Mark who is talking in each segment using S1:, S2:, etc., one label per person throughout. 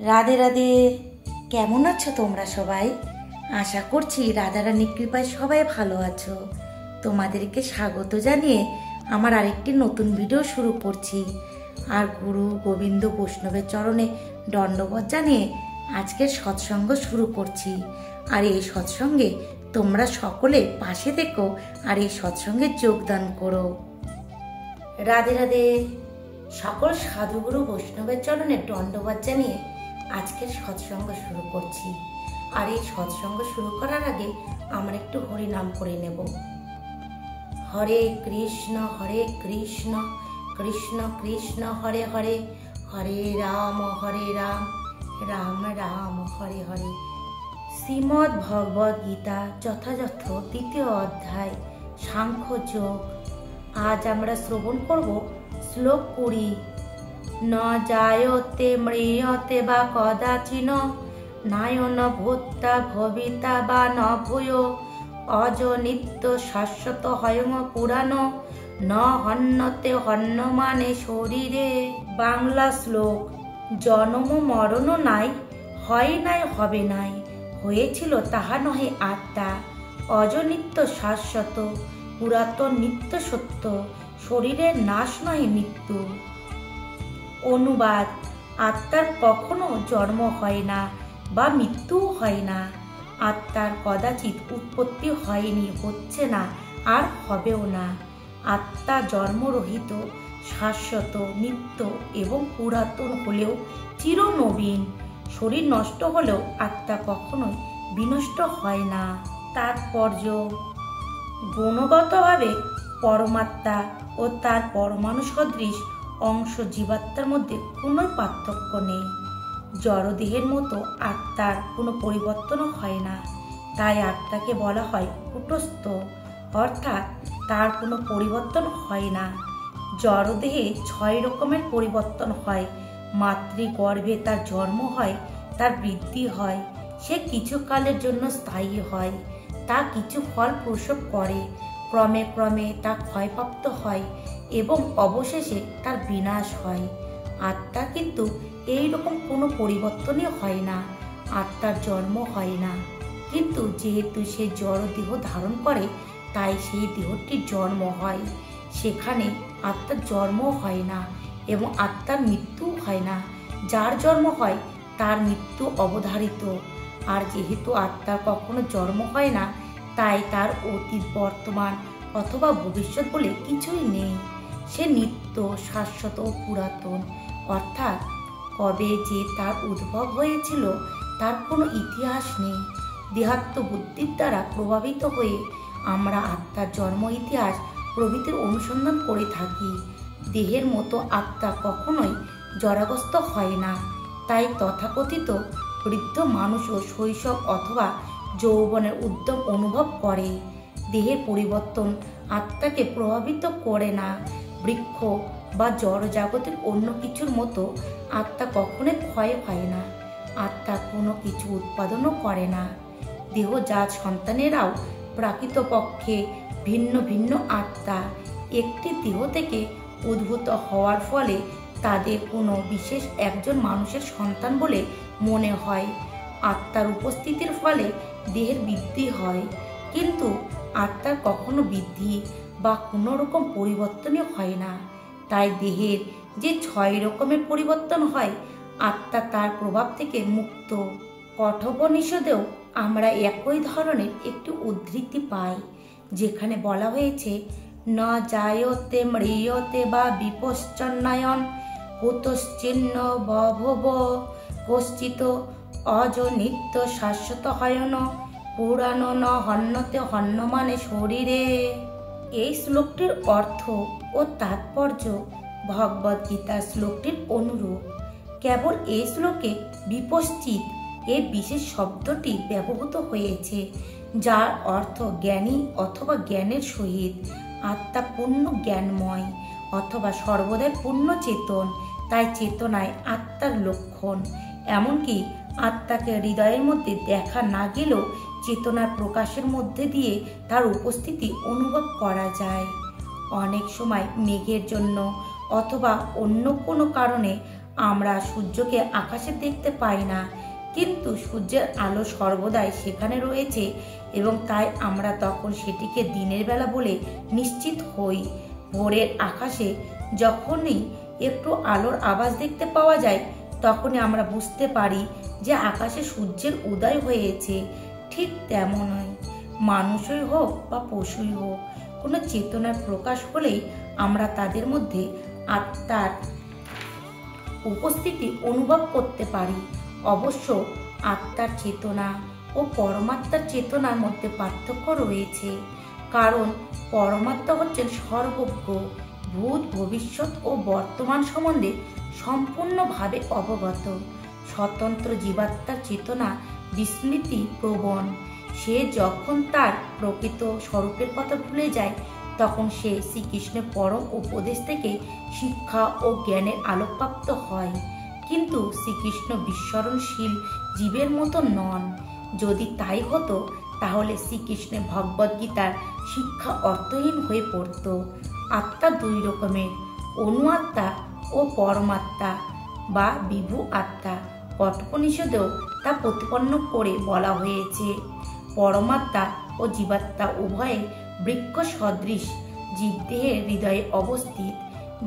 S1: রাধে রাধে। কেমন আছো তোমরা সবাই? আশা করছি রাধারানীর কৃপায় সবাই ভালো আছো। তোমাদেরকে স্বাগত জানিয়ে আমার আরেকটি নতুন ভিডিও শুরু করছি। আর গুরু গোবিন্দ বৈষ্ণবের চরণে দণ্ডবত জানিয়ে আজকের সৎসঙ্গ শুরু করছি। আর এই সৎসঙ্গে তোমরা সকলে পাশে থেকো আর এই সৎসঙ্গে যোগদান করো। রাধে রাধে। সকল সাধুগুরু বৈষ্ণবের চরণে দণ্ডবত জানিয়ে আজকের সৎসঙ্গ শুরু করছি। আর এই সৎসঙ্গ শুরু করার আগে আমরা একটু হরি নাম করে নেব। হরে কৃষ্ণ কৃষ্ণ কৃষ্ণ হরে হরে, হরে রাম রাম রাম হরে হরে। শ্রীমদ্ ভগবদ গীতা যথাযথ ২য় অধ্যায় সাংখ্য যোগ। আজ আমরা শ্রবণ করব শ্লোক ২০। ন জায়তে ম্রিয়তে বা কদাচিন, নায়ন ভূতা ভবিতা বা ন ভূয়, অজ নিত্য শাশ্বত হয়ম পুরাণ, ন হন্যতে হন্যমানে শরীরে। বাংলা শ্লোক। জন্ম মরণ নাই, হয় নাই হবে নাই, হয়েছিল তাহা নহে আত্মা, অজনিত্য শাশ্বত, পুরাতন নিত্য সত্য, শরীরের নাশ নহে মৃত্যু। অনুবাদ। আত্মার কখনো জন্ম হয় না বা মৃত্যুও হয় না। আত্মার কদাচিৎ উৎপত্তি হয়নি, হচ্ছে না, আর হবেও না। আত্মা জন্মরহিত, শাশ্বত, নিত্য এবং পুরাতন হলেও চিরনবীন। শরীর নষ্ট হলেও আত্মা কখনোই বিনষ্ট হয় না। তাৎপর্য। গুণগতভাবে পরমাত্মা ও তার পরমাণু সদৃশ অংশ জীবাত্মার মধ্যে কোনো পার্থক্য নেই। জড়দেহের মতো আত্মার কোনো পরিবর্তনও হয় না, তাই আত্মাকে বলা হয় কূটস্থ, অর্থাৎ তার কোনো পরিবর্তন হয় না। জড়দেহে ৬ রকমের পরিবর্তন হয়। মাতৃগর্ভে তার জন্ম হয়, তার বৃদ্ধি হয়, সে কিছু কালের জন্য স্থায়ী হয়, তা কিছু ফল প্রসব করে, ক্রমে ক্রমে তা ক্ষয়প্রাপ্ত হয় এবং অবশেষে তার বিনাশ হয়। আত্মা কিন্তু এই রকম কোনো পরিবর্তনই হয় না। আত্মার জন্ম হয় না, কিন্তু যেহেতু সে জড় দেহ ধারণ করে, তাই সেই দেহটির জন্ম হয়। সেখানে আত্মার জন্ম হয় না এবং আত্মার মৃত্যু হয় না। যার জন্ম হয় তার মৃত্যু অবধারিত। আর যেহেতু আত্মার কখনো জন্ম হয় না, তাই তার অতীত, বর্তমান অথবা ভবিষ্যৎ বলে কিছুই নেই। সে নিত্য, শাশ্বত ও পুরাতন, অর্থাৎ কবে যে তার উদ্ভব হয়েছিল তার কোনো ইতিহাস নেই। দেহাত্ম বুদ্ধির দ্বারা প্রভাবিত হয়ে আমরা আত্মার জন্ম ইতিহাস প্রভৃতির অনুসন্ধান করে থাকি। দেহের মতো আত্মা কখনোই জড়াগ্রস্ত হয় না। তাই তথাকথিত বৃদ্ধ মানুষও শৈশব অথবা যৌবনের উদ্যম অনুভব করে। দেহের পরিবর্তন আত্মাকে প্রভাবিত করে না। বৃক্ষ বা জড়জাগতিক অন্য কিছুর মতো আত্মা কখনোই ক্ষয় হয় না। আত্মা কোনো কিছু উৎপাদনও করে না। দেহজাত সন্তানেরাও প্রকৃতপক্ষে ভিন্ন ভিন্ন আত্মা। একটি দেহ থেকে উদ্ভূত হওয়ার ফলে তাদের কোনো বিশেষ একজন মানুষের সন্তান বলে মনে হয়। আত্মার উপস্থিতির ফলে দেহের বৃদ্ধি হয়, কিন্তু আত্মার কখনো বৃদ্ধি বা কোনো রকম পরিবর্তনই হয় না। তাই দেহের যে ৬ রকমের পরিবর্তন হয়, আত্মা তার প্রভাব থেকে মুক্ত। কঠোপনিষদেও আমরা একই ধরনের একটি উদ্ধৃতি পাই, যেখানে বলা হয়েছে ন জায়তে ম্রিয়তে বা বিপশ্চন্নায়ন, কুতশ্চিন্ন বভব কশ্চিত, অজ নিত্য শাশ্বত হয়ন পুরাণ, ন হন্যতে হন্যমানে শরীরে। এই শ্লোকটির অর্থ ও তাৎপর্য ভগবদ গীতার শ্লোকটির অনুরূপ। কেবল এই শ্লোকে বিপশ্চিত এই বিশেষ শব্দটি ব্যবহৃত হয়েছে, যার অর্থ জ্ঞানী অথবা জ্ঞানের সহিত। আত্মা পূর্ণ জ্ঞানময় অথবা সর্বদাই পূর্ণ চেতন, তাই চেতনায় আত্মার লক্ষণ। এমনকি আত্মাকে হৃদয়ের মধ্যে দেখা না গেলেও চেতনার প্রকাশের মধ্যে দিয়ে তার উপস্থিতি অনুভব করা যায়। অনেক সময় মেঘের জন্য অথবা অন্য কোনো কারণে আমরা সূর্যকে আকাশে দেখতে পাই না, কিন্তু সূর্যের আলো সর্বদাই সেখানে রয়েছে এবং তাই আমরা তখন সেটিকে দিনের বেলা বলে নিশ্চিত হই। ভোরের আকাশে যখনই একটু আলোর আভাস দেখতে পাওয়া যায় তখনই আমরা বুঝতে পারি যে আকাশে সূর্যের উদয় হয়েছে। ঠিক তেমনই মানুষই হোক বা পশুই হোক, কোনো চেতনার প্রকাশ হলেই আমরা তাদের মধ্যে আত্মার উপস্থিতি অনুভব করতে পারি। অবশ্য আত্মার চেতনা ও পরমাত্মার চেতনার মধ্যে পার্থক্য রয়েছে, কারণ পরমাত্মা হচ্ছেন সর্বজ্ঞ, ভূত ভবিষ্যৎ ও বর্তমান সম্বন্ধে সম্পূর্ণভাবে অবগত। স্বতন্ত্র জীবাত্মার চেতনা বিস্মৃতি প্রবণ। সে যখন তার প্রকৃত স্বরূপের কথা ভুলে যায় তখন সে শ্রীকৃষ্ণের পরম উপদেশ থেকে শিক্ষা ও জ্ঞানের আলোকপ্রাপ্ত হয়। কিন্তু শ্রীকৃষ্ণ বিস্মরণশীল জীবের মতো নন। যদি তাই হতো তাহলে শ্রীকৃষ্ণের ভগবদ্গীতার শিক্ষা অর্থহীন হয়ে পড়ত। আত্মা দুই রকমের, অনু আত্মা ও পরমাত্মা বা বিভু আত্মা। কঠোপনিষদেও তা প্রতিপন্ন করে বলা হয়েছে। পরমাত্মা ও জীবাত্মা উভয়ে বৃক্ষ সদৃশ জীবদেহের হৃদয়ে অবস্থিত,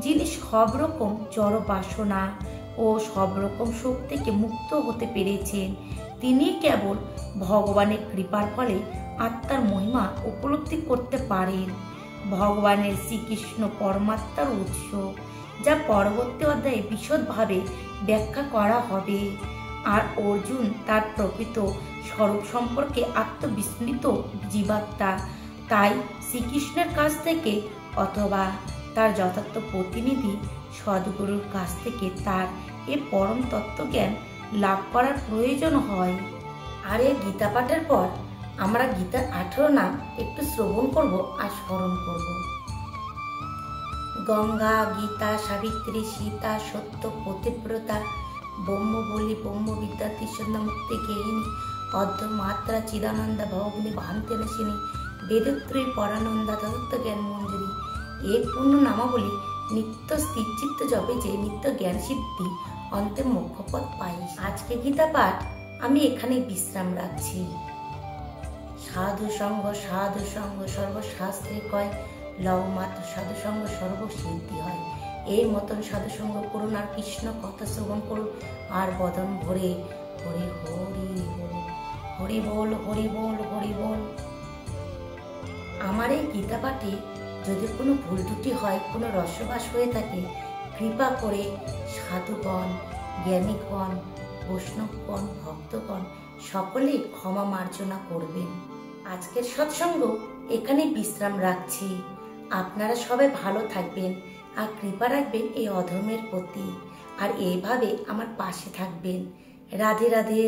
S1: যিনি সব রকম জড় বাসনা ও সব রকম শোক থেকে মুক্ত হতে পেরেছেন। তিনি কেবল ভগবানের কৃপার ফলে আত্মার মহিমা উপলব্ধি করতে পারেন। ভগবানের শ্রীকৃষ্ণ পরমাত্মার উৎস, যা পরবর্তী অধ্যায়ে বিশদভাবে ব্যাখ্যা করা হবে। আর অর্জুন তার প্রকৃত স্বরূপ সম্পর্কে আত্মবিস্মৃত জীবাত্মা। তাই শ্রীকৃষ্ণের কাছ থেকে অথবা তার যথার্থ প্রতিনিধি সদ্গুরুর কাছ থেকে তার এ পরম তত্ত্বজ্ঞান লাভ করার প্রয়োজন হয়। আর এই গীতা পাঠের পর আমরা গীতার 18 নাম একটু শ্রবণ করব আর স্মরণ করব। গঙ্গা, গীতা, সাবিত্রী, সীতা, সত্য, পতিব্রতা, ব্রহ্ম বলি, ব্রহ্ম বিদ্যা, ত্রিসন্ধ্যা, মুক্তি গেহিনী, অর্ধ মাত্রা, চিদানন্দা, ভগিনী, ভান্তি নাশিনী, বেদত্রয়ী, পরানন্দা, তত্ত্ব জ্ঞান মঞ্জুরি। এই পূর্ণ নামাবলী নিত্য স্থিরচিত্ত জপে যে নিত্য জ্ঞান সিদ্ধি অন্তে মোক্ষপথ পাই। আজকে গীতা পাঠ আমি এখানে বিশ্রাম রাখছি। সাধু সঙ্গ সর্বশাস্ত্রে কয়, লও মাত্র সাধু সঙ্গ সর্বসিদ্ধি হয়। এই মতন সাধু সঙ্গ করুন আর কৃষ্ণ কথা শ্রবণ করুন আর বদন ভরে হরি হরি হরি বল, হরি বল, হরি বল। আমার এই গীতা পাঠে যদি কোনো ভুল ত্রুটি হয়, কোনো রসবাস হয়ে থাকে, কৃপা করে সাধুগণ, জ্ঞানীগণ, বৈষ্ণবগণ, ভক্তগণ সকলেই ক্ষমা মার্জনা করবেন। আজকের সৎসঙ্গ এখানে বিশ্রাম রাখছি। আপনারা সবাই ভালো থাকবেন আর কৃপা রাখবেন এই অধর্মের প্রতি, আর এইভাবে আমার পাশে থাকবেন। রাধে রাধে।